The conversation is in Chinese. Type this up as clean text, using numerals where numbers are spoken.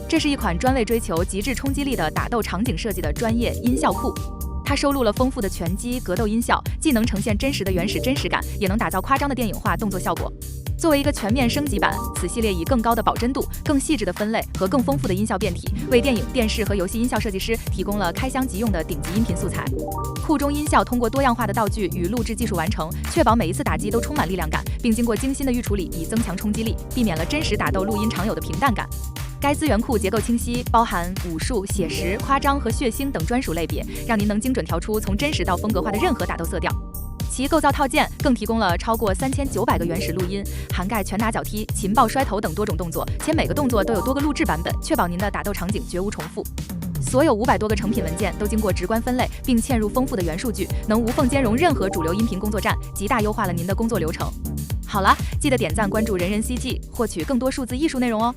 这是一款专为追求极致冲击力的打斗场景设计的专业音效库。它收录了丰富的拳击、格斗音效，既能呈现真实的原始真实感，也能打造夸张的电影化动作效果。作为一个全面升级版，此系列以更高的保真度、更细致的分类和更丰富的音效变体，为电影、电视和游戏音效设计师提供了开箱即用的顶级音频素材。库中音效通过多样化的道具与录制技术完成，确保每一次打击都充满力量感，并经过精心的预处理以增强冲击力，避免了真实打斗录音常有的平淡感。该资源库结构清晰，包含武术、写实、夸张和血腥等专属类别，让您能精准调出从真实到风格化的任何打斗色调。其构造套件更提供了超过3900个原始录音，涵盖拳打脚踢、擒抱摔头等多种动作，且每个动作都有多个录制版本，确保您的打斗场景绝无重复。所有500多个成品文件都经过直观分类，并嵌入丰富的元数据，能无缝兼容任何主流音频工作站，极大优化了您的工作流程。好了，记得点赞关注人人 CG，获取更多数字艺术内容哦。